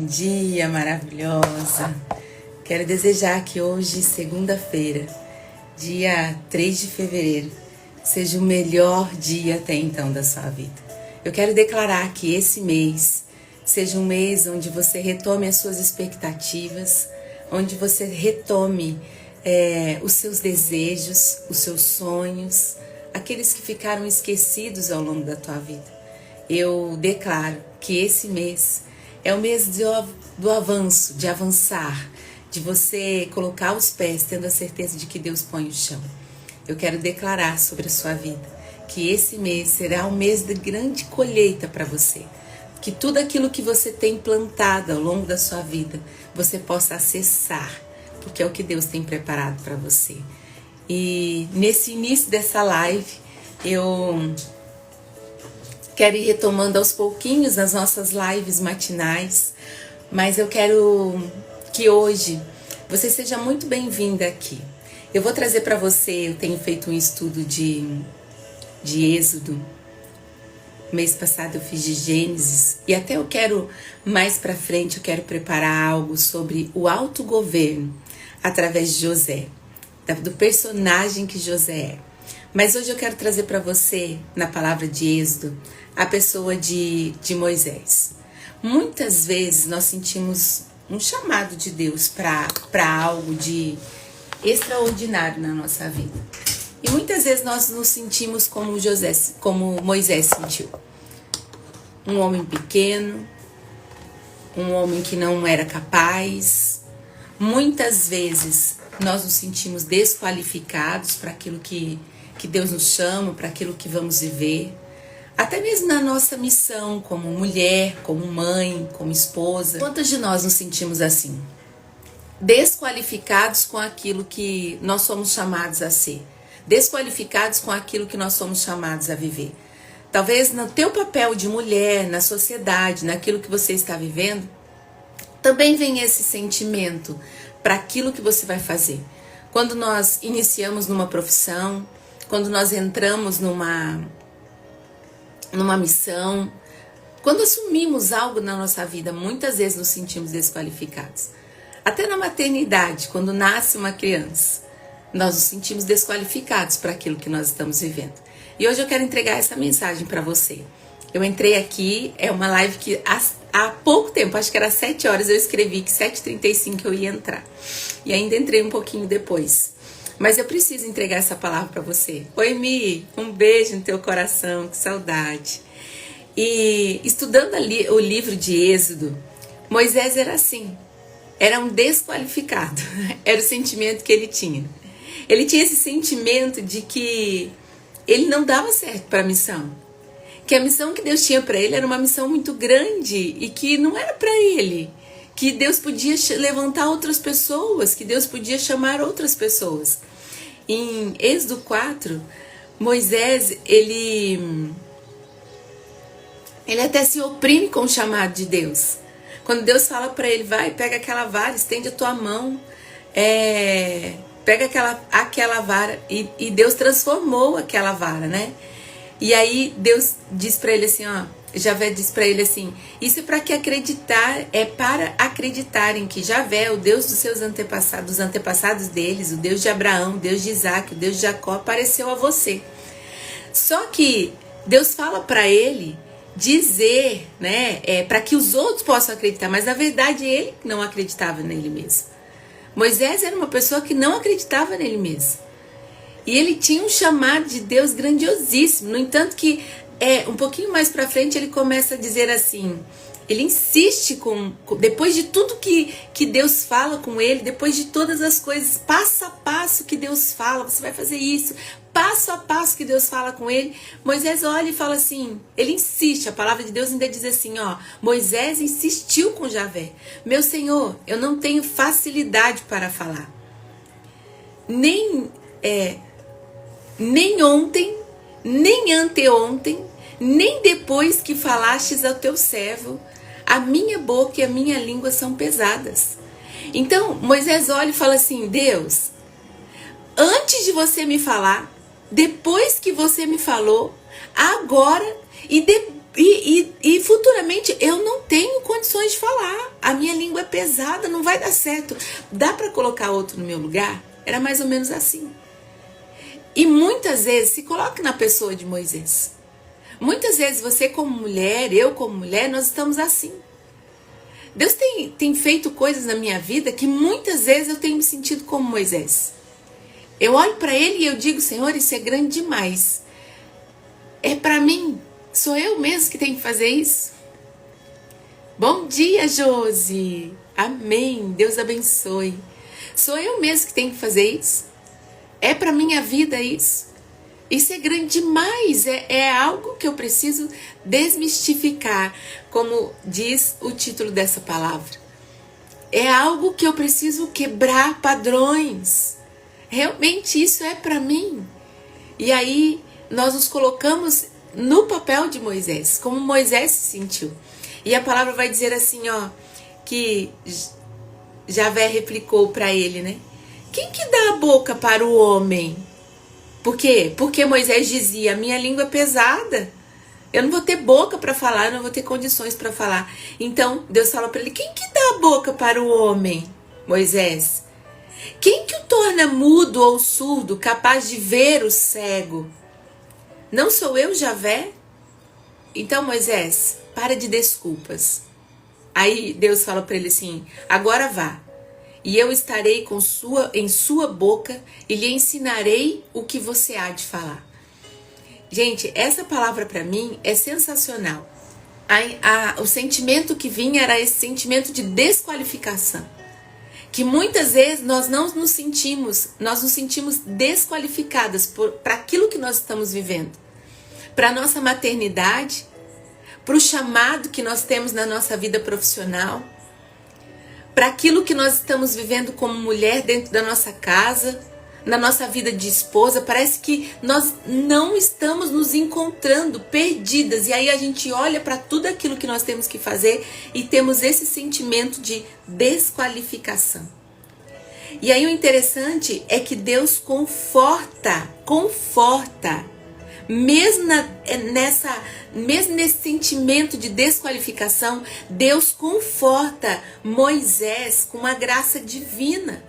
Dia maravilhosa. Quero desejar que hoje, segunda-feira, dia 3 de fevereiro, seja o melhor dia até então da sua vida. Eu quero declarar que esse mês seja um mês onde você retome as suas expectativas, onde você retome os seus desejos, os seus sonhos, aqueles que ficaram esquecidos ao longo da tua vida. Eu declaro que esse mês é o mês do avanço, de avançar, de você colocar os pés, tendo a certeza de que Deus põe o chão. Eu quero declarar sobre a sua vida que esse mês será um mês de grande colheita para você. Que tudo aquilo que você tem plantado ao longo da sua vida, você possa acessar, porque é o que Deus tem preparado para você. E nesse início dessa live, eu quero ir retomando aos pouquinhos as nossas lives matinais, mas eu quero que hoje você seja muito bem-vinda aqui. Eu vou trazer para você, eu tenho feito um estudo de Êxodo. Mês passado eu fiz de Gênesis e até eu quero, mais para frente, eu quero preparar algo sobre o autogoverno através de José, do personagem que José é. Mas hoje eu quero trazer para você, na palavra de Êxodo, a pessoa de Moisés. Muitas vezes nós sentimos um chamado de Deus para algo de extraordinário na nossa vida. E muitas vezes nós nos sentimos como Moisés sentiu. Um homem pequeno, um homem que não era capaz. Muitas vezes nós nos sentimos desqualificados para aquilo que Deus nos chama, para aquilo que vamos viver. Até mesmo na nossa missão como mulher, como mãe, como esposa. Quantos de nós nos sentimos assim? Desqualificados com aquilo que nós somos chamados a ser. Desqualificados com aquilo que nós somos chamados a viver. Talvez no teu papel de mulher, na sociedade, naquilo que você está vivendo, também vem esse sentimento para aquilo que você vai fazer. Quando nós iniciamos numa profissão, quando nós entramos numa missão, quando assumimos algo na nossa vida, muitas vezes nos sentimos desqualificados. Até na maternidade, quando nasce uma criança, nós nos sentimos desqualificados para aquilo que nós estamos vivendo. E hoje eu quero entregar essa mensagem para você. Eu entrei aqui, é uma live que há pouco tempo, acho que era 7 horas, eu escrevi que 7h35 eu ia entrar. E ainda entrei um pouquinho depois. Mas eu preciso entregar essa palavra para você. Oi, Mi, um beijo no teu coração, que saudade. E estudando ali o livro de Êxodo, Moisés era assim, era um desqualificado, era o sentimento que ele tinha. Ele tinha esse sentimento de que ele não dava certo para a missão. Que a missão que Deus tinha para ele era uma missão muito grande e que não era para ele. Que Deus podia levantar outras pessoas, que Deus podia chamar outras pessoas. Em Êxodo 4, Moisés, ele até se oprime com o chamado de Deus. Quando Deus fala para ele, vai, pega aquela vara, estende a tua mão, pega aquela vara, e Deus transformou aquela vara, né? E aí Deus diz para ele assim, Javé diz para ele assim, isso é para acreditarem que Javé é o Deus dos seus antepassados, dos antepassados deles, o Deus de Abraão, o Deus de Isaac, o Deus de Jacó, apareceu a você. Só que Deus fala para ele dizer, né, para que os outros possam acreditar, mas na verdade ele não acreditava nele mesmo. Moisés era uma pessoa que não acreditava nele mesmo. E ele tinha um chamado de Deus grandiosíssimo. No entanto que um pouquinho mais pra frente ele começa a dizer assim, ele insiste depois de tudo que Deus fala com ele, depois de todas as coisas, passo a passo que Deus fala, você vai fazer isso, passo a passo que Deus fala com ele, Moisés olha e fala assim, ele insiste, a palavra de Deus ainda diz assim, Moisés insistiu com Javé, meu Senhor, eu não tenho facilidade para falar, nem ontem, nem anteontem, nem depois que falastes ao teu servo, a minha boca e a minha língua são pesadas. Então, Moisés olha e fala assim, Deus, antes de você me falar, depois que você me falou, agora, E futuramente eu não tenho condições de falar. A minha língua é pesada, não vai dar certo. Dá para colocar outro no meu lugar? Era mais ou menos assim. E muitas vezes, se coloque na pessoa de Moisés. Muitas vezes você como mulher, eu como mulher, nós estamos assim. Deus tem feito coisas na minha vida que muitas vezes eu tenho me sentido como Moisés. Eu olho para ele e eu digo, Senhor, isso é grande demais. É para mim. Sou eu mesmo que tenho que fazer isso? Bom dia, Josi. Amém. Deus abençoe. Sou eu mesmo que tenho que fazer isso? É para minha vida isso? Isso é grande demais. É algo que eu preciso desmistificar, como diz o título dessa palavra. É algo que eu preciso quebrar padrões. Realmente isso é para mim. E aí nós nos colocamos no papel de Moisés, como Moisés se sentiu. E a palavra vai dizer assim, ó, que Javé replicou para ele, né? Quem que dá a boca para o homem? Por quê? Porque Moisés dizia, minha língua é pesada. Eu não vou ter boca para falar, eu não vou ter condições para falar. Então Deus fala para ele, quem que dá a boca para o homem? Moisés. Quem que o torna mudo ou surdo, capaz de ver o cego? Não sou eu, Javé? Então, Moisés, para de desculpas. Aí Deus fala para ele assim, agora vá, e eu estarei em sua boca e lhe ensinarei o que você há de falar. Gente, essa palavra para mim é sensacional. O sentimento que vinha era esse sentimento de desqualificação. Que muitas vezes nós nos sentimos desqualificadas para aquilo que nós estamos vivendo. Para a nossa maternidade, para o chamado que nós temos na nossa vida profissional, para aquilo que nós estamos vivendo como mulher dentro da nossa casa, na nossa vida de esposa. Parece que nós não estamos nos encontrando, perdidas. E aí a gente olha para tudo aquilo que nós temos que fazer e temos esse sentimento de desqualificação. E aí o interessante é que Deus conforta, mesmo nesse sentimento de desqualificação, Deus conforta Moisés com uma graça divina.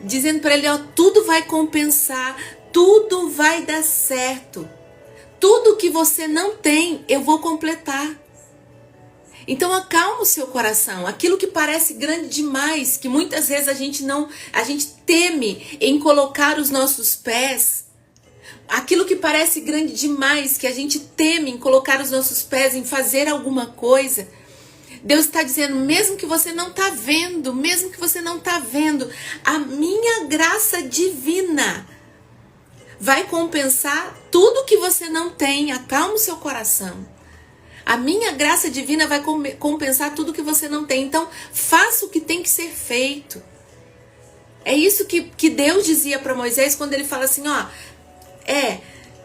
Dizendo para ele, ó, tudo vai compensar, tudo vai dar certo. Tudo que você não tem, eu vou completar. Então acalma o seu coração. Aquilo que parece grande demais, que muitas vezes a gente teme em colocar os nossos pés. Aquilo que parece grande demais, que a gente teme em colocar os nossos pés, em fazer alguma coisa. Deus está dizendo, mesmo que você não está vendo, a minha graça divina vai compensar tudo que você não tem. Acalma o seu coração. A minha graça divina vai compensar tudo que você não tem. Então, faça o que tem que ser feito. É isso que Deus dizia para Moisés quando ele fala assim, ó,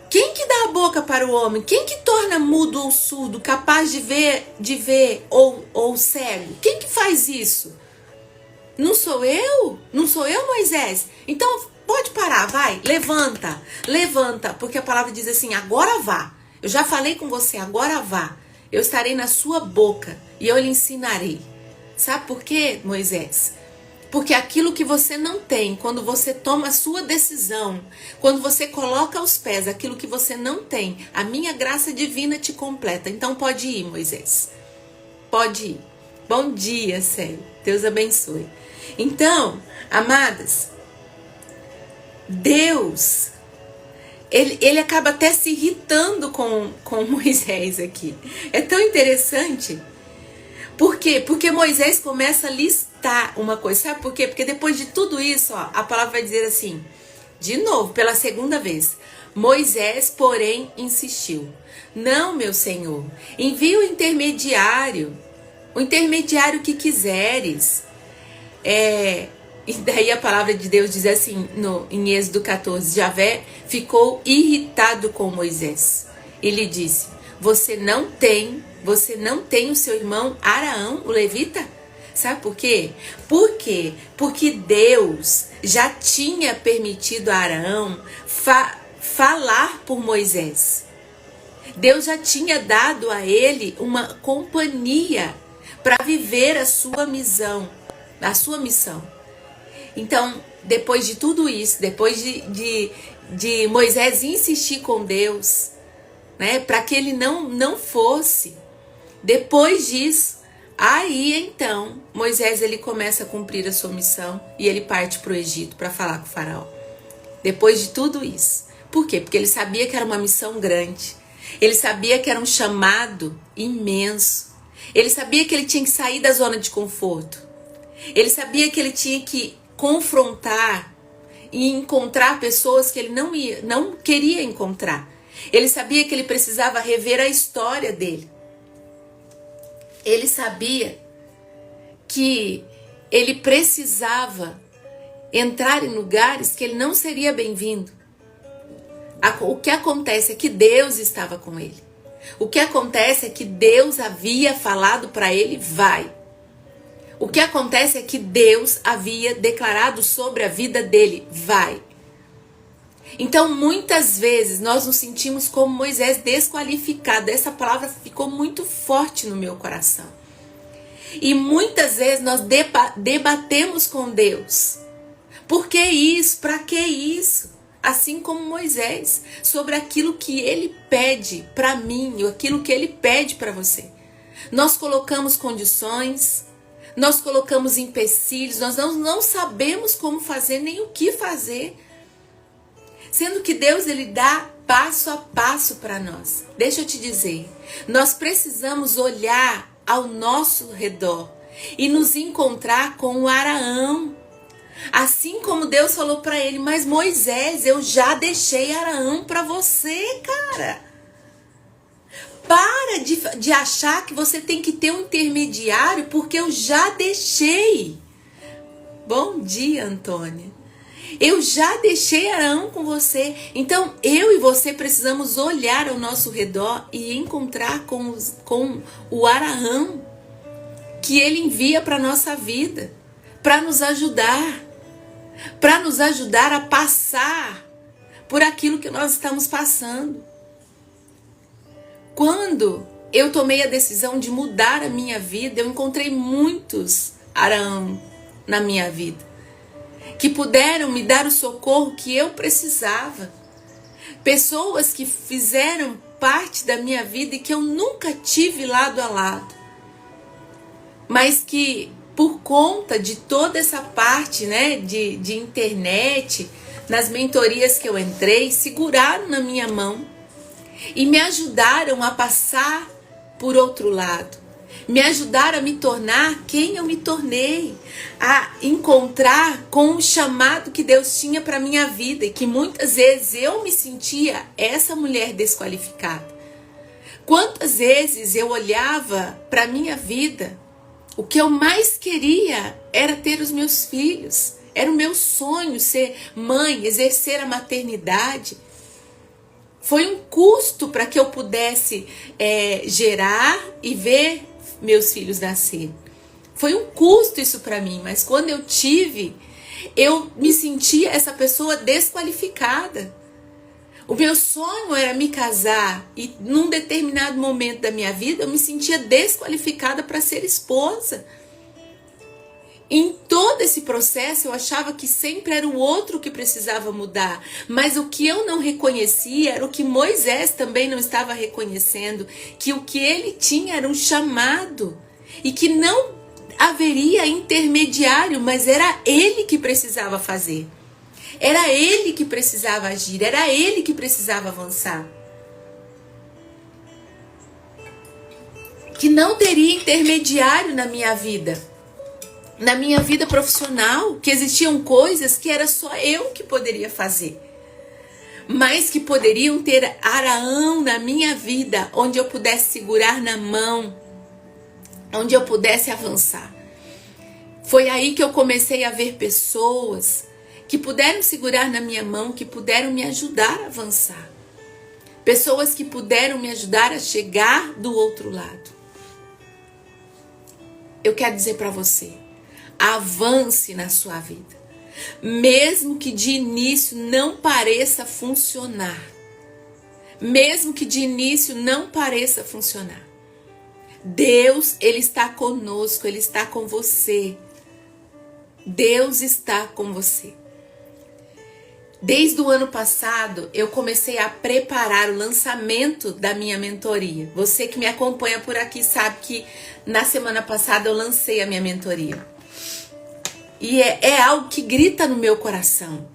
quem que dá a boca para o homem? Quem que torna mudo ou surdo, capaz de ver ou cego? Quem que faz isso? Não sou eu? Não sou eu, Moisés? Então, pode parar, vai, levanta, porque a palavra diz assim, agora vá. Eu já falei com você, agora vá. Eu estarei na sua boca e eu lhe ensinarei. Sabe por quê, Moisés? Porque aquilo que você não tem, quando você toma a sua decisão, quando você coloca aos pés aquilo que você não tem, a minha graça divina te completa. Então pode ir, Moisés. Pode ir. Bom dia, Célio. Deus abençoe. Então, amadas, Deus... Ele acaba até se irritando com Moisés aqui. É tão interessante. Por quê? Porque Moisés começa a listar uma coisa. Sabe por quê? Porque depois de tudo isso, ó, a palavra vai dizer assim, de novo, pela segunda vez. Moisés, porém, insistiu. Não, meu Senhor, envia o intermediário que quiseres. E daí a palavra de Deus diz assim, em Êxodo 14, Javé ficou irritado com Moisés. Ele disse, você não tem o seu irmão Araão, o levita? Sabe por quê? Por quê? Porque Deus já tinha permitido a Araão falar por Moisés. Deus já tinha dado a ele uma companhia para viver a sua missão. Então, depois de tudo isso, depois de Moisés insistir com Deus, né, para que ele não fosse, depois disso, aí então Moisés ele começa a cumprir a sua missão e ele parte para o Egito para falar com o faraó. Depois de tudo isso. Por quê? Porque ele sabia que era uma missão grande. Ele sabia que era um chamado imenso. Ele sabia que ele tinha que sair da zona de conforto. Ele sabia que ele tinha que confrontar e encontrar pessoas que ele não queria encontrar. Ele sabia que ele precisava rever a história dele. Ele sabia que ele precisava entrar em lugares que ele não seria bem-vindo. O que acontece é que Deus estava com ele. O que acontece é que Deus havia falado para ele, vai. O que acontece é que Deus havia declarado sobre a vida dele, vai. Então, muitas vezes, nós nos sentimos como Moisés desqualificado. Essa palavra ficou muito forte no meu coração. E muitas vezes nós debatemos com Deus. Por que isso? Para que isso? Assim como Moisés, sobre aquilo que ele pede para mim, ou aquilo que ele pede para você. Nós colocamos condições, nós colocamos empecilhos, nós não sabemos como fazer nem o que fazer. Sendo que Deus ele dá passo a passo para nós. Deixa eu te dizer, nós precisamos olhar ao nosso redor e nos encontrar com o Araão. Assim como Deus falou para ele, mas Moisés, eu já deixei Araão para você, cara. Para de achar que você tem que ter um intermediário, porque eu já deixei. Bom dia, Antônia. Eu já deixei Araão com você. Então, eu e você precisamos olhar ao nosso redor e encontrar com o Araão que ele envia para a nossa vida, para nos ajudar a passar por aquilo que nós estamos passando. Quando eu tomei a decisão de mudar a minha vida, eu encontrei muitos Araão na minha vida, que puderam me dar o socorro que eu precisava. Pessoas que fizeram parte da minha vida e que eu nunca tive lado a lado. Mas que por conta de toda essa parte, né, de internet, nas mentorias que eu entrei, seguraram na minha mão e me ajudaram a passar por outro lado. Me ajudaram a me tornar quem eu me tornei, a encontrar com o chamado que Deus tinha para minha vida e que muitas vezes eu me sentia essa mulher desqualificada. Quantas vezes eu olhava para minha vida, o que eu mais queria era ter os meus filhos, era o meu sonho ser mãe, exercer a maternidade. Foi um custo para que eu pudesse gerar e ver meus filhos nascer. Foi um custo isso para mim, mas quando eu tive, eu me sentia essa pessoa desqualificada. O meu sonho era me casar e num determinado momento da minha vida eu me sentia desqualificada para ser esposa. Em todo esse processo eu achava que sempre era o outro que precisava mudar, mas o que eu não reconhecia era o que Moisés também não estava reconhecendo, que o que ele tinha era um chamado e que não haveria intermediário, mas era ele que precisava fazer. Era ele que precisava agir, era ele que precisava avançar. Que não teria intermediário na minha vida profissional, que existiam coisas que era só eu que poderia fazer, mas que poderiam ter Araão na minha vida, onde eu pudesse segurar na mão, onde eu pudesse avançar. Foi aí que eu comecei a ver pessoas que puderam segurar na minha mão, que puderam me ajudar a avançar. Pessoas que puderam me ajudar a chegar do outro lado. Eu quero dizer para você, avance na sua vida. Mesmo que de início não pareça funcionar. mesmo que de início não pareça funcionar. Deus, Ele está conosco, Ele está com você. Deus está com você. Desde o ano passado, eu comecei a preparar o lançamento da minha mentoria. Você que me acompanha por aqui sabe que na semana passada eu lancei a minha mentoria. E é algo que grita no meu coração.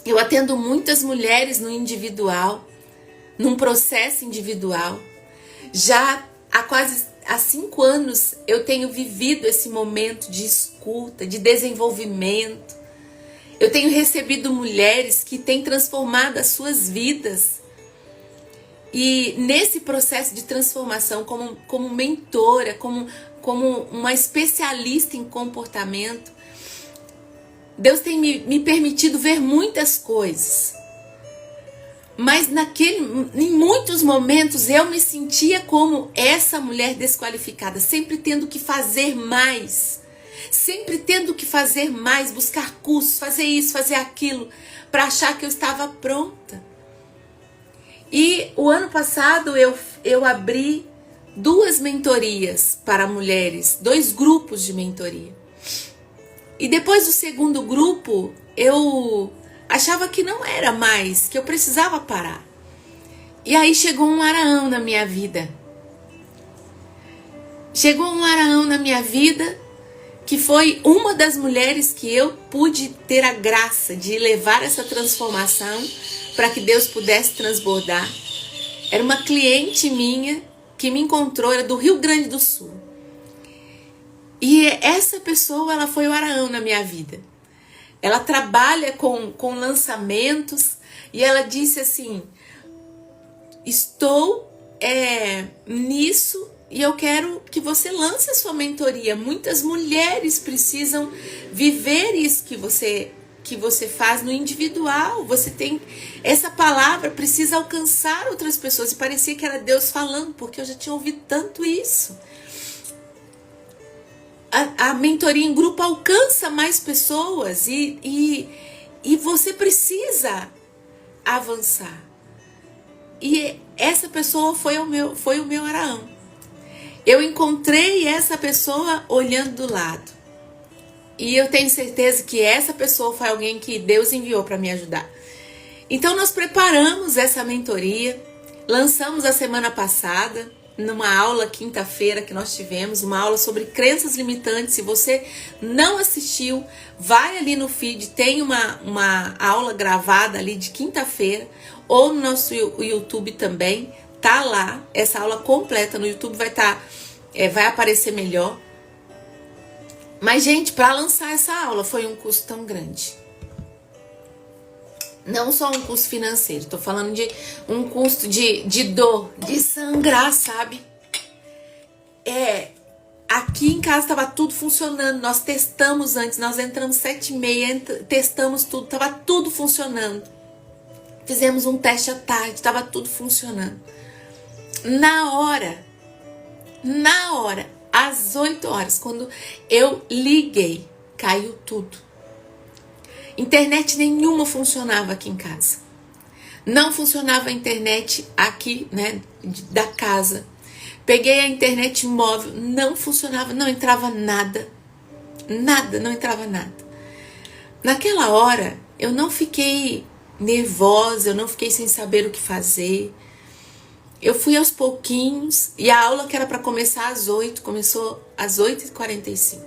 Eu atendo muitas mulheres no individual, num processo individual. Já há 5 anos eu tenho vivido esse momento de escuta, de desenvolvimento. Eu tenho recebido mulheres que têm transformado as suas vidas. E nesse processo de transformação, como mentora, como uma especialista em comportamento, Deus tem me permitido ver muitas coisas. Mas em muitos momentos eu me sentia como essa mulher desqualificada, sempre tendo que fazer mais. Sempre tendo que fazer mais, buscar cursos, fazer isso, fazer aquilo, para achar que eu estava pronta. E o ano passado eu abri 2 mentorias para mulheres, 2 grupos de mentoria. E depois do segundo grupo, eu achava que não era mais, que eu precisava parar. E aí chegou um Araão na minha vida. Chegou um Araão na minha vida, que foi uma das mulheres que eu pude ter a graça de levar essa transformação para que Deus pudesse transbordar. Era uma cliente minha que me encontrou, era do Rio Grande do Sul. E essa pessoa, ela foi o Araão na minha vida. Ela trabalha com lançamentos e ela disse assim: estou nisso e eu quero que você lance a sua mentoria. Muitas mulheres precisam viver isso que você faz no individual. Você tem essa palavra, precisa alcançar outras pessoas. E parecia que era Deus falando, porque eu já tinha ouvido tanto isso. A mentoria em grupo alcança mais pessoas e você precisa avançar. E essa pessoa foi o meu Araão. Eu encontrei essa pessoa olhando do lado. E eu tenho certeza que essa pessoa foi alguém que Deus enviou para me ajudar. Então nós preparamos essa mentoria, lançamos a semana passada, numa aula quinta-feira que nós tivemos, uma aula sobre crenças limitantes. Se você não assistiu, vai ali no feed, tem uma aula gravada ali de quinta-feira, ou no nosso YouTube também, tá lá, essa aula completa no YouTube vai aparecer melhor. Mas, gente, para lançar essa aula foi um custo tão grande. Não só um custo financeiro, tô falando de um custo de dor, de sangrar, sabe? Aqui em casa tava tudo funcionando, nós testamos antes, nós entramos 7h30, testamos tudo, tava tudo funcionando. Fizemos um teste à tarde, tava tudo funcionando. Na hora, às 8 horas, quando eu liguei, caiu tudo. Internet nenhuma funcionava aqui em casa. Não funcionava a internet aqui, né, da casa. Peguei a internet móvel, não funcionava, não entrava nada. Não entrava nada. Naquela hora, eu não fiquei nervosa, eu não fiquei sem saber o que fazer. Eu fui aos pouquinhos e a aula que era para começar às 8, começou às 8h45.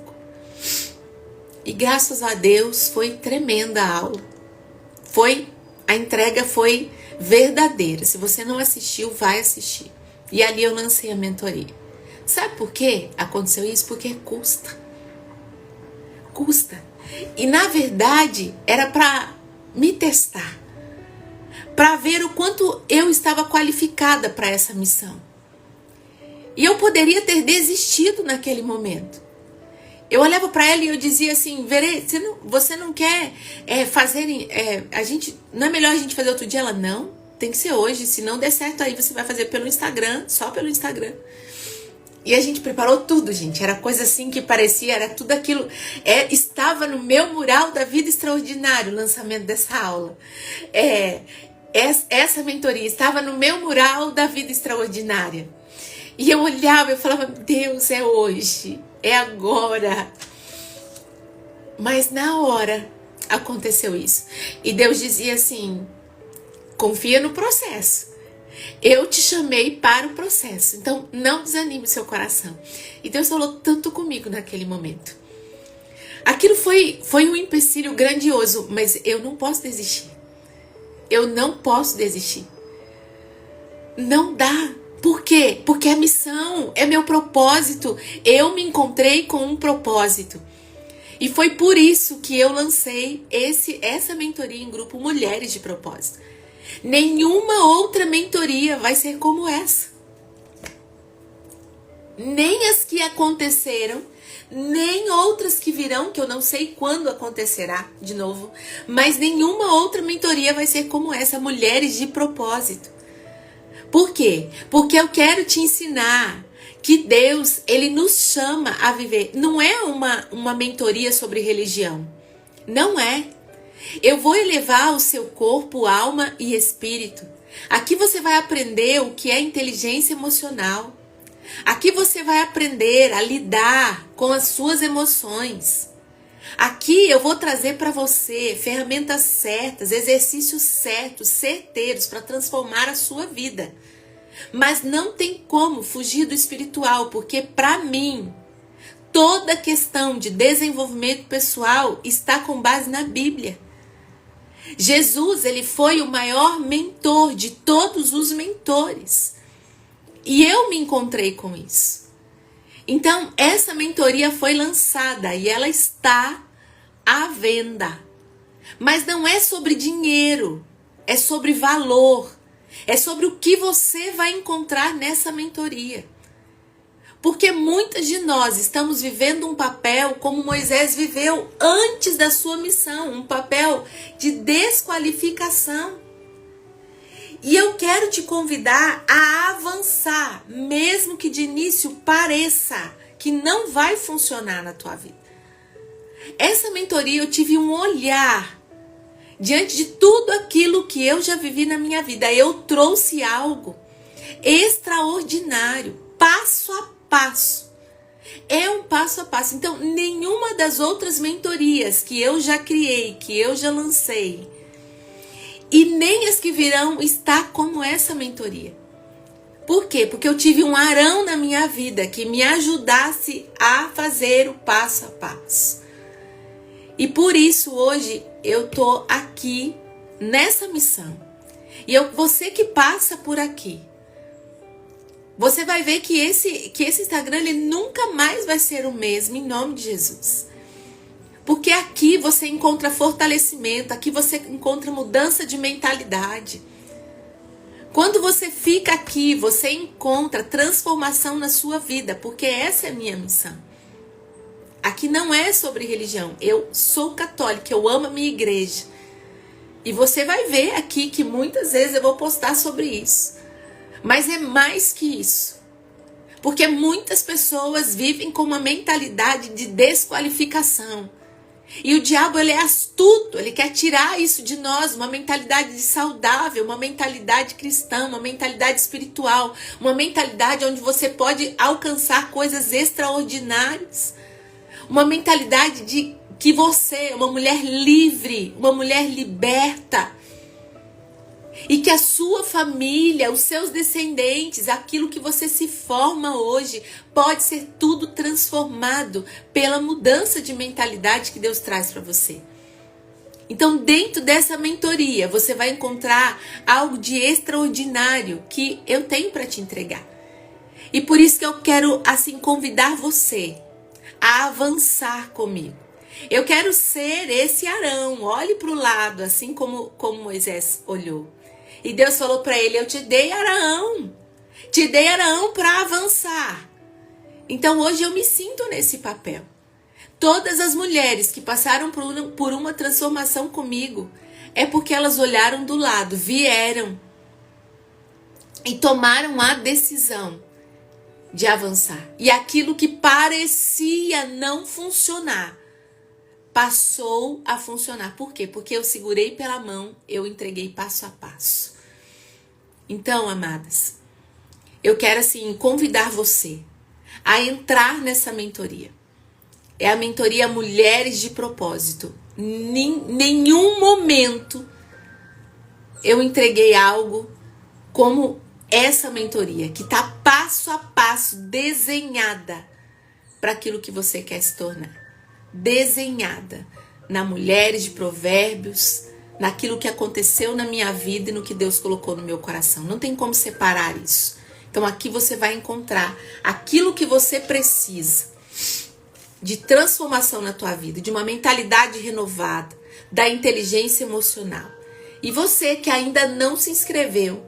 E graças a Deus foi tremenda a aula. A entrega foi verdadeira. Se você não assistiu, vai assistir. E ali eu lancei a mentoria. Sabe por que aconteceu isso? Porque custa. Custa. E na verdade era para me testar. Para ver o quanto eu estava qualificada para essa missão. E eu poderia ter desistido naquele momento. Eu olhava para ela e eu dizia assim: Verê, você não quer fazer... não é melhor a gente fazer outro dia? Ela, não, tem que ser hoje. Se não der certo, aí você vai fazer pelo Instagram, só pelo Instagram. E a gente preparou tudo, gente. Era coisa assim que parecia, era tudo aquilo. Estava no meu mural da vida extraordinária, o lançamento dessa aula. essa mentoria estava no meu mural da vida extraordinária. E eu olhava, eu falava, Deus, é hoje, é agora. Mas na hora aconteceu isso. E Deus dizia assim, confia no processo. Eu te chamei para o processo, então não desanime o seu coração. E Deus falou tanto comigo naquele momento. Aquilo foi um empecilho grandioso, mas eu não posso desistir. Eu não posso desistir. Não dá. Por quê? Porque a missão é meu propósito. Eu me encontrei com um propósito. E foi por isso que eu lancei essa mentoria em grupo Mulheres de Propósito. Nenhuma outra mentoria vai ser como essa. Nem as que aconteceram, nem outras que virão, que eu não sei quando acontecerá de novo, mas nenhuma outra mentoria vai ser como essa, Mulheres de Propósito. Por quê? Porque eu quero te ensinar que Deus, Ele nos chama a viver. Não é uma mentoria sobre religião. Não é. Eu vou elevar o seu corpo, alma e espírito. Aqui você vai aprender o que é inteligência emocional. Aqui você vai aprender a lidar com as suas emoções. Aqui eu vou trazer para você ferramentas certas, exercícios certos, certeiros para transformar a sua vida. Mas não tem como fugir do espiritual, porque para mim, toda questão de desenvolvimento pessoal está com base na Bíblia. Jesus, ele foi o maior mentor de todos os mentores. E eu me encontrei com isso. Então, essa mentoria foi lançada e ela está à venda. Mas não é sobre dinheiro, é sobre valor. É sobre o que você vai encontrar nessa mentoria. Porque muitas de nós estamos vivendo um papel como Moisés viveu antes da sua missão, um papel de desqualificação. E eu quero te convidar a avançar, mesmo que de início pareça que não vai funcionar na tua vida. Essa mentoria eu tive um olhar diante de tudo aquilo que eu já vivi na minha vida. Eu trouxe algo extraordinário, passo a passo. É um passo a passo. Então, nenhuma das outras mentorias que eu já criei, que eu já lancei, e nem as que virão está como essa mentoria. Por quê? Porque eu tive um Arão na minha vida que me ajudasse a fazer o passo a passo. E por isso hoje eu tô aqui nessa missão. E você que passa por aqui, você vai ver que esse Instagram ele nunca mais vai ser o mesmo, em nome de Jesus. Porque aqui você encontra fortalecimento, aqui você encontra mudança de mentalidade. Quando você fica aqui, você encontra transformação na sua vida, porque essa é a minha missão. Aqui não é sobre religião. Eu sou católica, eu amo a minha igreja. E você vai ver aqui que muitas vezes eu vou postar sobre isso. Mas é mais que isso. Porque muitas pessoas vivem com uma mentalidade de desqualificação. E o diabo, ele é astuto, ele quer tirar isso de nós, uma mentalidade saudável, uma mentalidade cristã, uma mentalidade espiritual, uma mentalidade onde você pode alcançar coisas extraordinárias. Uma mentalidade de que você é uma mulher livre, uma mulher liberta. E que a sua família, os seus descendentes, aquilo que você se forma hoje, pode ser tudo transformado pela mudança de mentalidade que Deus traz para você. Então, dentro dessa mentoria, você vai encontrar algo de extraordinário que eu tenho para te entregar. E por isso que eu quero, assim, convidar você a avançar comigo. Eu quero ser esse Arão. Olhe para o lado, assim como Moisés olhou. E Deus falou para ele, eu te dei Arão. Te dei Arão para avançar. Então hoje eu me sinto nesse papel. Todas as mulheres que passaram por uma transformação comigo, é porque elas olharam do lado, vieram e tomaram a decisão de avançar. E aquilo que parecia não funcionar, passou a funcionar. Por quê? Porque eu segurei pela mão, eu entreguei passo a passo. Então, amadas, eu quero assim convidar você a entrar nessa mentoria. É a mentoria Mulheres de Propósito. Nenhum momento eu entreguei algo como essa mentoria, que está passo a passo desenhada para aquilo que você quer se tornar. Desenhada na Mulheres de Provérbios, naquilo que aconteceu na minha vida e no que Deus colocou no meu coração. Não tem como separar isso. Então aqui você vai encontrar aquilo que você precisa de transformação na tua vida, de uma mentalidade renovada, da inteligência emocional. E você que ainda não se inscreveu,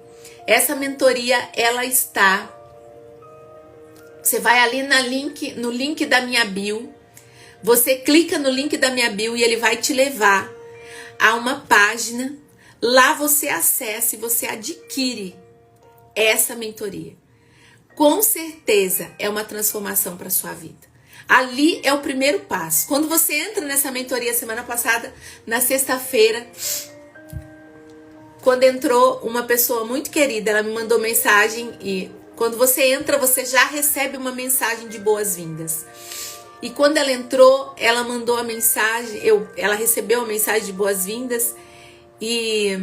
essa mentoria, ela está... Você vai ali no link da minha bio, você clica no link da minha bio e ele vai te levar a uma página. Lá você acessa e você adquire essa mentoria. Com certeza é uma transformação para a sua vida. Ali é o primeiro passo. Quando você entra nessa mentoria semana passada, na sexta-feira, quando entrou uma pessoa muito querida, ela me mandou mensagem e quando você entra, você já recebe uma mensagem de boas-vindas. E quando ela entrou, ela mandou a mensagem, ela recebeu a mensagem de boas-vindas e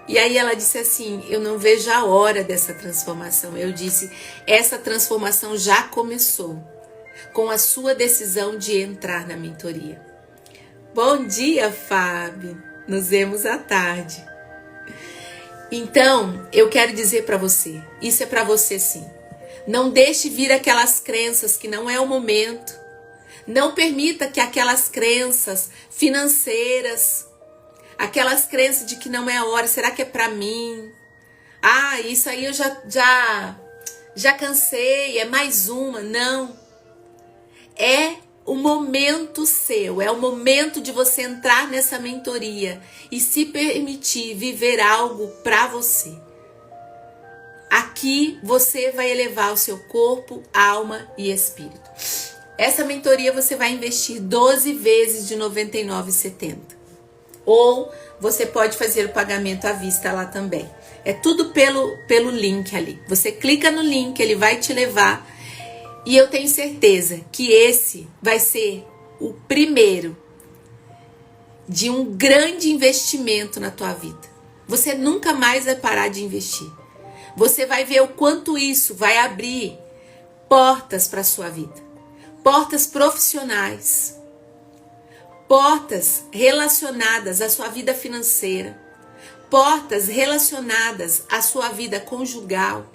aí ela disse assim, eu não vejo a hora dessa transformação. Eu disse, essa transformação já começou com a sua decisão de entrar na mentoria. Bom dia, Fábio. Nos vemos à tarde. Então, eu quero dizer para você, isso é para você sim. Não deixe vir aquelas crenças que não é o momento. Não permita que aquelas crenças financeiras, aquelas crenças de que não é a hora, será que é para mim? Ah, isso aí eu já cansei, é mais uma. Não. É o momento seu, é o momento de você entrar nessa mentoria e se permitir viver algo para você. Aqui você vai elevar o seu corpo, alma e espírito. Essa mentoria você vai investir 12 vezes de R$ 99,70. Ou você pode fazer o pagamento à vista lá também. É tudo pelo link ali. Você clica no link, ele vai te levar. E eu tenho certeza que esse vai ser o primeiro de um grande investimento na tua vida. Você nunca mais vai parar de investir. Você vai ver o quanto isso vai abrir portas para a sua vida. Portas profissionais. Portas relacionadas à sua vida financeira. Portas relacionadas à sua vida conjugal.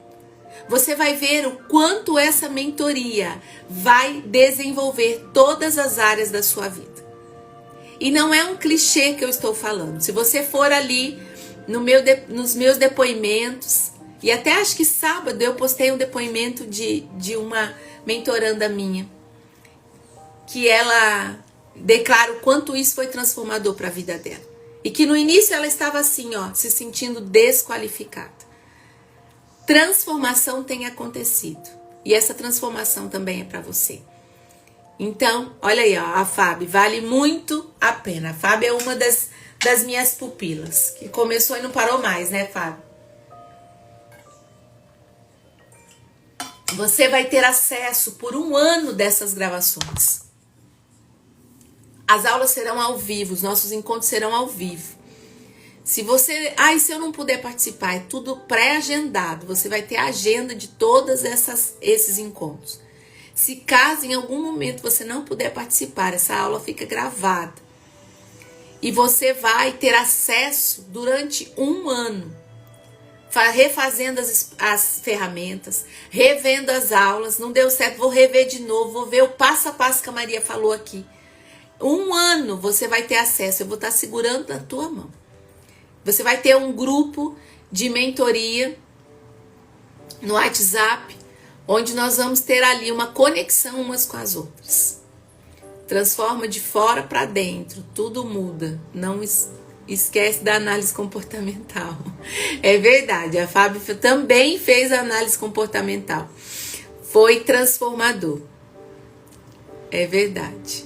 Você vai ver o quanto essa mentoria vai desenvolver todas as áreas da sua vida. E não é um clichê que eu estou falando. Se você for ali nos meus depoimentos, e até acho que sábado eu postei um depoimento de uma mentoranda minha, que ela declara o quanto isso foi transformador para a vida dela. E que no início ela estava assim, ó, se sentindo desqualificada. Transformação tem acontecido. E essa transformação também é para você. Então, olha aí, ó, a Fábio, vale muito a pena. A Fábio é uma das minhas pupilas, que começou e não parou mais, né, Fábio? Você vai ter acesso por 1 ano dessas gravações. As aulas serão ao vivo, os nossos encontros serão ao vivo. Se você... se eu não puder participar, é tudo pré-agendado. Você vai ter a agenda de todos esses encontros. Se caso em algum momento você não puder participar, essa aula fica gravada. E você vai ter acesso durante 1 ano. Refazendo as ferramentas, revendo as aulas. Não deu certo, vou rever de novo, vou ver o passo a passo que a Maria falou aqui. 1 ano você vai ter acesso, eu vou estar segurando na tua mão. Você vai ter um grupo de mentoria no WhatsApp, onde nós vamos ter ali uma conexão umas com as outras. Transforma de fora para dentro, tudo muda. Não esquece da análise comportamental. É verdade, a Fábio também fez a análise comportamental. Foi transformador. É verdade.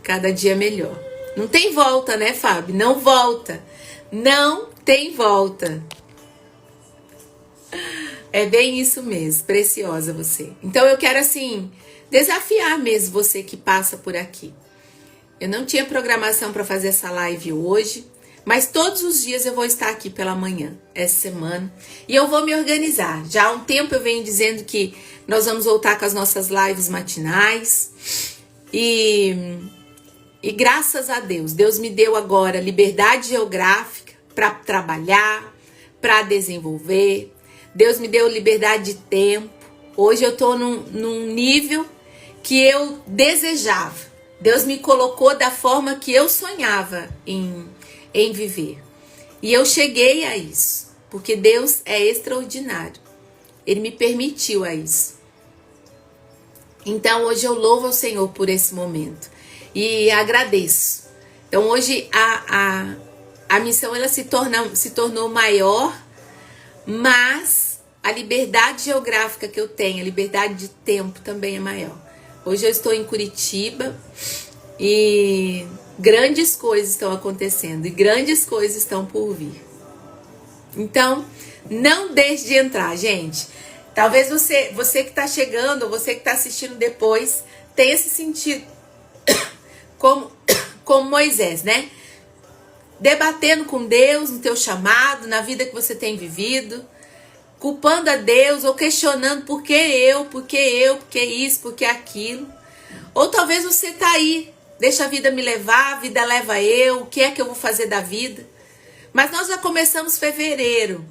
cada dia melhor. Não tem volta, né, Fábio? Não volta. Não tem volta. É bem isso mesmo, preciosa você. Então eu quero, assim, desafiar mesmo você que passa por aqui. Eu não tinha programação para fazer essa live hoje, mas todos os dias eu vou estar aqui pela manhã, essa semana, e eu vou me organizar. Já há um tempo eu venho dizendo que nós vamos voltar com as nossas lives matinais, e graças a Deus, Deus me deu agora liberdade geográfica para trabalhar, para desenvolver. Deus me deu liberdade de tempo. Hoje eu estou num nível que eu desejava. Deus me colocou da forma que eu sonhava em viver. E eu cheguei a isso, porque Deus é extraordinário. Ele me permitiu a isso. Então hoje eu louvo ao Senhor por esse momento e agradeço. Então hoje a missão ela se tornou maior, mas a liberdade geográfica que eu tenho, a liberdade de tempo também é maior. Hoje eu estou em Curitiba e grandes coisas estão acontecendo e grandes coisas estão por vir. Então, não deixe de entrar, gente. Talvez você que está chegando, ou você que está assistindo depois, tenha se sentido como Moisés, né? Debatendo com Deus no teu chamado, na vida que você tem vivido, culpando a Deus ou questionando por que isso, por que aquilo. Ou talvez você está aí, deixa a vida me levar, a vida leva eu, o que é que eu vou fazer da vida? Mas nós já começamos fevereiro.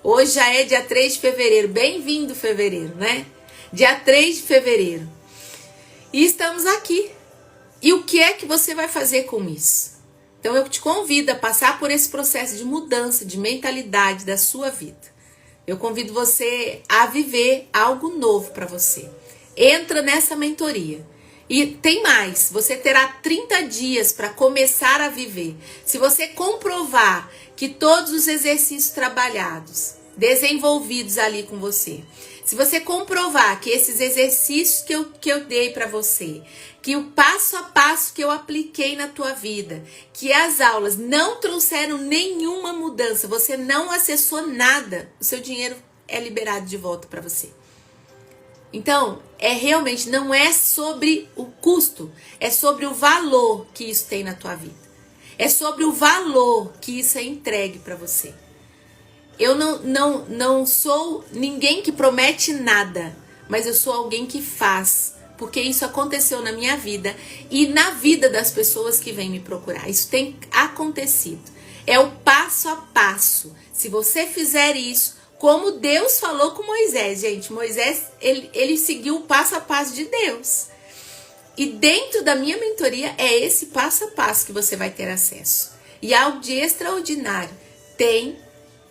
Hoje já é dia 3 de fevereiro. Bem-vindo fevereiro, né? Dia 3 de fevereiro. E estamos aqui. E o que é que você vai fazer com isso? Então eu te convido a passar por esse processo de mudança, de mentalidade da sua vida. Eu convido você a viver algo novo para você. Entra nessa mentoria. E tem mais, você terá 30 dias para começar a viver. Se você comprovar que todos os exercícios trabalhados, desenvolvidos ali com você, se você comprovar que esses exercícios que eu dei para você, que o passo a passo que eu apliquei na tua vida, que as aulas não trouxeram nenhuma mudança, você não acessou nada, o seu dinheiro é liberado de volta para você. Então, realmente não é sobre o custo, é sobre o valor que isso tem na tua vida. É sobre o valor que isso é entregue para você. Eu não sou ninguém que promete nada, mas eu sou alguém que faz, porque isso aconteceu na minha vida e na vida das pessoas que vêm me procurar. Isso tem acontecido. É o passo a passo. Se você fizer isso, como Deus falou com Moisés, gente. Moisés, ele seguiu o passo a passo de Deus. E dentro da minha mentoria é esse passo a passo que você vai ter acesso. E algo de extraordinário tem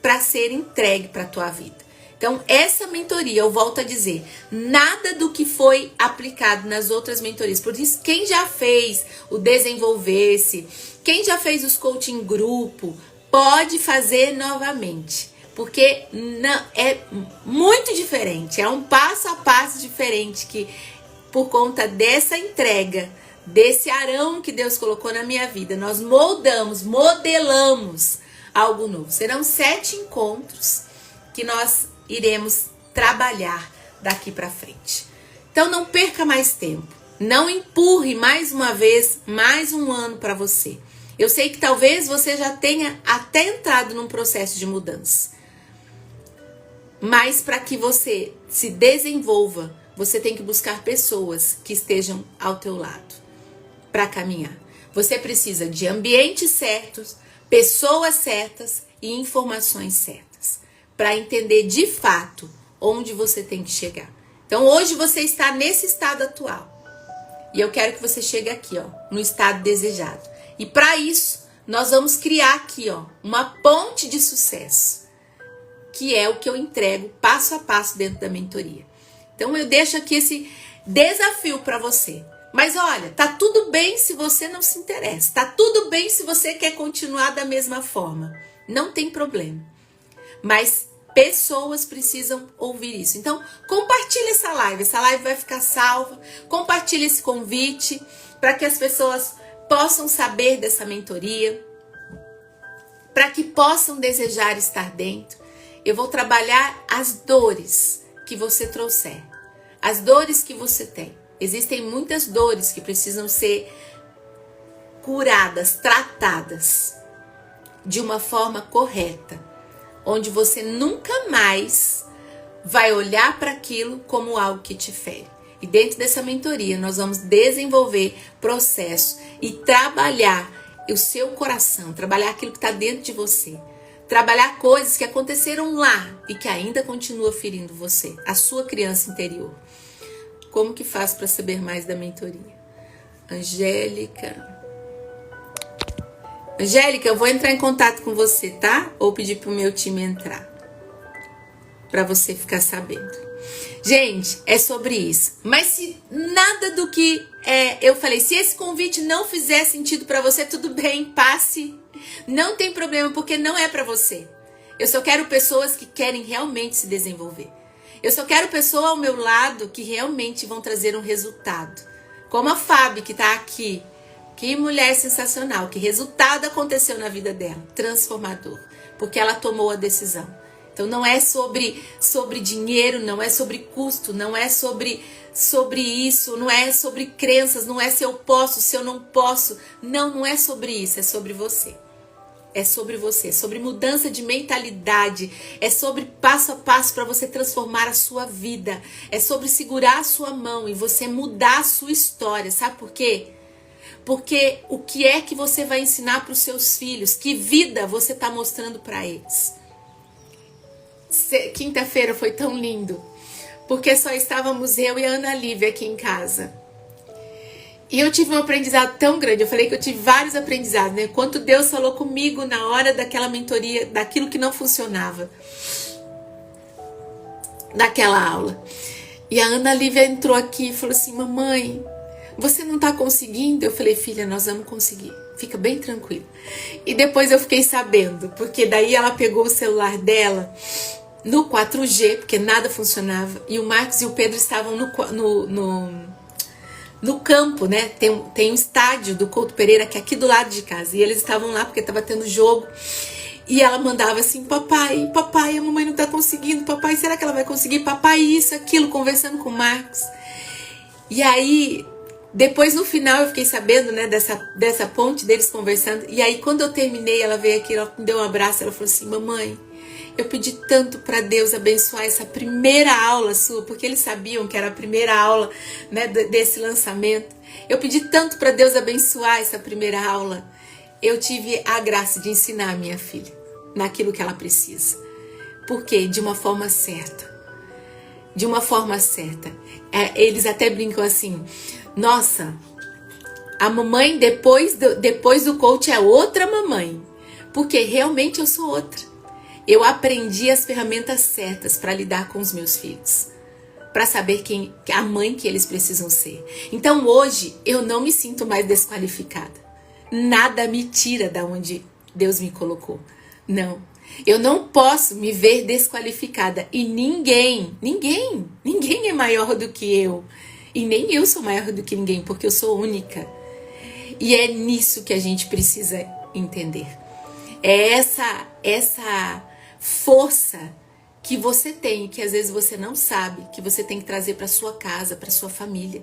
para ser entregue para a tua vida. Então, essa mentoria, eu volto a dizer, nada do que foi aplicado nas outras mentorias. Por isso, quem já fez o Desenvolver-se, quem já fez os coaching grupo, pode fazer novamente. Porque não, é muito diferente, é um passo a passo diferente que, por conta dessa entrega, desse arão que Deus colocou na minha vida, nós modelamos algo novo. Serão 7 encontros que nós iremos trabalhar daqui para frente. Então não perca mais tempo, não empurre mais uma vez, mais um ano para você. Eu sei que talvez você já tenha até entrado num processo de mudança. Mas para que você se desenvolva, você tem que buscar pessoas que estejam ao teu lado para caminhar. Você precisa de ambientes certos, pessoas certas e informações certas para entender de fato onde você tem que chegar. Então hoje você está nesse estado atual e eu quero que você chegue aqui, ó, no estado desejado. E para isso nós vamos criar aqui, ó, uma ponte de sucesso, que é o que eu entrego passo a passo dentro da mentoria. Então eu deixo aqui esse desafio para você. Mas olha, tá tudo bem se você não se interessa. Tá tudo bem se você quer continuar da mesma forma. Não tem problema. Mas pessoas precisam ouvir isso. Então compartilhe essa live. Essa live vai ficar salva. Compartilhe esse convite. para que as pessoas possam saber dessa mentoria, para que possam desejar estar dentro. Eu vou trabalhar as dores que você trouxer, as dores que você tem. Existem muitas dores que precisam ser curadas, tratadas de uma forma correta, onde você nunca mais vai olhar para aquilo como algo que te fere. E dentro dessa mentoria nós vamos desenvolver processo e trabalhar o seu coração, trabalhar aquilo que está dentro de você, trabalhar coisas que aconteceram lá e que ainda continua ferindo você, a sua criança interior. Como que faz para saber mais da mentoria? Angélica, eu vou entrar em contato com você, tá? Ou pedir pro meu time entrar, para você ficar sabendo. Gente, é sobre isso. Mas se nada do que eu falei, se esse convite não fizer sentido para você, tudo bem, passe. Não tem problema, porque não é para você. Eu só quero pessoas que querem realmente se desenvolver. Eu só quero pessoas ao meu lado que realmente vão trazer um resultado. Como a Fábio, que tá aqui. Que mulher sensacional. Que resultado aconteceu na vida dela. Transformador. Porque ela tomou a decisão. Então não é sobre dinheiro, não é sobre custo, não é sobre isso, não é sobre crenças, não é se eu posso, se eu não posso. Não é sobre isso, é sobre você. É sobre você, é sobre mudança de mentalidade, é sobre passo a passo para você transformar a sua vida, é sobre segurar a sua mão e você mudar a sua história. Sabe por quê? Porque o que é que você vai ensinar para os seus filhos? Que vida você está mostrando para eles? Quinta-feira foi tão lindo, porque só estávamos eu e a Ana Lívia aqui em casa. E eu tive um aprendizado tão grande. Eu falei que eu tive vários aprendizados, né? Quanto Deus falou comigo na hora daquela mentoria, daquilo que não funcionava, daquela aula. E a Ana Lívia entrou aqui e falou assim: mamãe, você não tá conseguindo? Eu falei: filha, nós vamos conseguir. Fica bem tranquilo. E depois eu fiquei sabendo, porque daí ela pegou o celular dela no 4G, porque nada funcionava, e o Marcos e o Pedro estavam no campo, né? Tem um estádio do Couto Pereira, que é aqui do lado de casa, e eles estavam lá porque estava tendo jogo, e ela mandava assim: papai, a mamãe não tá conseguindo, papai, será que ela vai conseguir? Papai, isso, aquilo, conversando com o Marcos. E aí, depois no final eu fiquei sabendo, né, dessa ponte deles conversando, e aí quando eu terminei, ela veio aqui, ela me deu um abraço, ela falou assim: mamãe, eu pedi tanto para Deus abençoar essa primeira aula sua, porque eles sabiam que era a primeira aula, né, desse lançamento. Eu pedi tanto para Deus abençoar essa primeira aula. Eu tive a graça de ensinar a minha filha naquilo que ela precisa. Por quê? De uma forma certa. De uma forma certa. Eles até brincam assim: nossa, a mamãe depois do coach é outra mamãe. Porque realmente eu sou outra. Eu aprendi as ferramentas certas para lidar com os meus filhos, para saber a mãe que eles precisam ser. Então hoje eu não me sinto mais desqualificada. Nada me tira da onde Deus me colocou. Não, eu não posso me ver desqualificada. E ninguém é maior do que eu. E nem eu sou maior do que ninguém, porque eu sou única. E é nisso que a gente precisa entender. É essa força que você tem, que às vezes você não sabe, que você tem que trazer para sua casa, para sua família.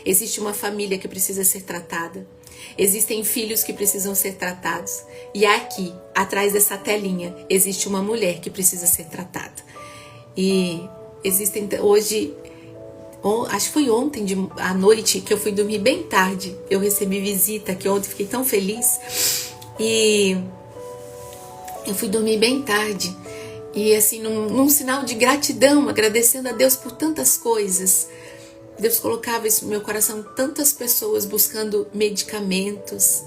Existe uma família que precisa ser tratada. Existem filhos que precisam ser tratados. E aqui, atrás dessa telinha, existe uma mulher que precisa ser tratada. E existem hoje, acho que foi ontem à noite, que eu fui dormir bem tarde. Eu recebi visita aqui ontem, fiquei tão feliz. E eu fui dormir bem tarde. E assim, num sinal de gratidão, agradecendo a Deus por tantas coisas. Deus colocava isso no meu coração, tantas pessoas buscando medicamentos,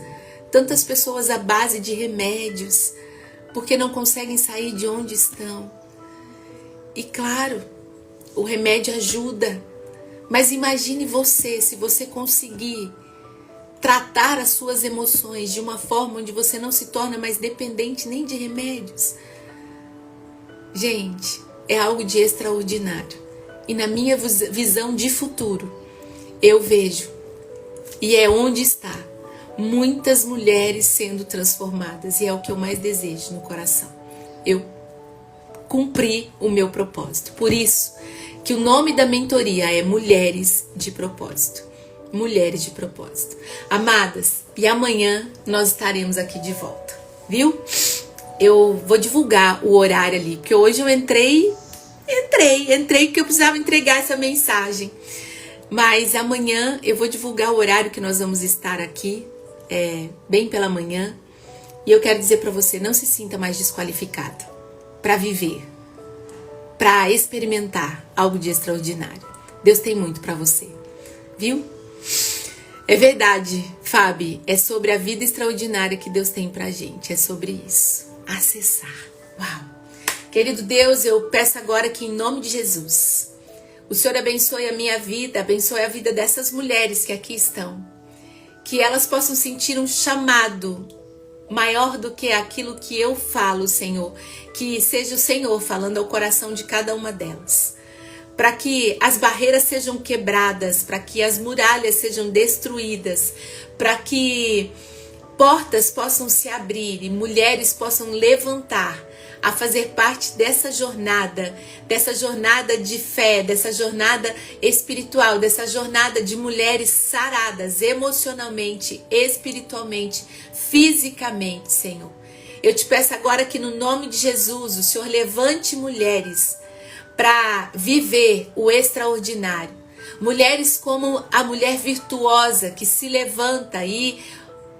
tantas pessoas à base de remédios, porque não conseguem sair de onde estão. E claro, o remédio ajuda, mas imagine você, se você conseguir tratar as suas emoções de uma forma onde você não se torna mais dependente nem de remédios. Gente, é algo de extraordinário. E na minha visão de futuro, eu vejo E é onde está muitas mulheres sendo transformadas. E é o que eu mais desejo no coração. Eu cumpri o meu propósito. Por isso que o nome da mentoria é Mulheres de Propósito. Mulheres de Propósito. Amadas, e amanhã nós estaremos aqui de volta, viu? Eu vou divulgar o horário ali, porque hoje eu entrei porque eu precisava entregar essa mensagem. Mas amanhã eu vou divulgar o horário que nós vamos estar aqui, bem pela manhã. E eu quero dizer para você, não se sinta mais desqualificado para viver, para experimentar algo de extraordinário. Deus tem muito para você, viu? É verdade, Fábio, é sobre a vida extraordinária que Deus tem pra gente, é sobre isso, acessar. Uau! Querido Deus, eu peço agora que em nome de Jesus, o Senhor abençoe a minha vida, abençoe a vida dessas mulheres que aqui estão, que elas possam sentir um chamado maior do que aquilo que eu falo, Senhor, que seja o Senhor falando ao coração de cada uma delas, para que as barreiras sejam quebradas, para que as muralhas sejam destruídas, para que portas possam se abrir e mulheres possam levantar a fazer parte dessa jornada de fé, dessa jornada espiritual, dessa jornada de mulheres saradas emocionalmente, espiritualmente, fisicamente, Senhor. Eu te peço agora que no nome de Jesus, o Senhor levante mulheres para viver o extraordinário. Mulheres como a mulher virtuosa que se levanta e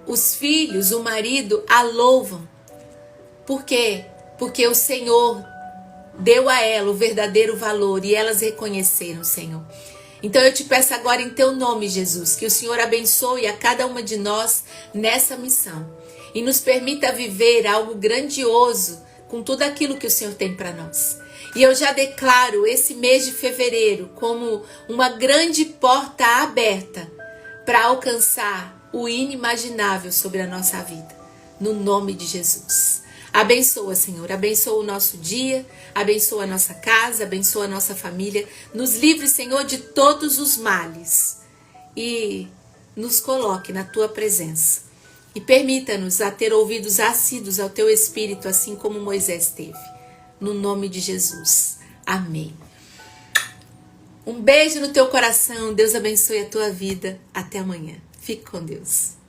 os filhos, o marido a louvam. Por quê? Porque o Senhor deu a ela o verdadeiro valor e elas reconheceram o Senhor. Então eu te peço agora em teu nome, Jesus, que o Senhor abençoe a cada uma de nós nessa missão e nos permita viver algo grandioso com tudo aquilo que o Senhor tem para nós. E eu já declaro esse mês de fevereiro como uma grande porta aberta para alcançar o inimaginável sobre a nossa vida. No nome de Jesus. Abençoa, Senhor. Abençoa o nosso dia. Abençoa a nossa casa. Abençoa a nossa família. Nos livre, Senhor, de todos os males. E nos coloque na Tua presença. E permita-nos a ter ouvidos assíduos ao Teu Espírito, assim como Moisés teve. No nome de Jesus. Amém. Um beijo no teu coração. Deus abençoe a tua vida. Até amanhã. Fique com Deus.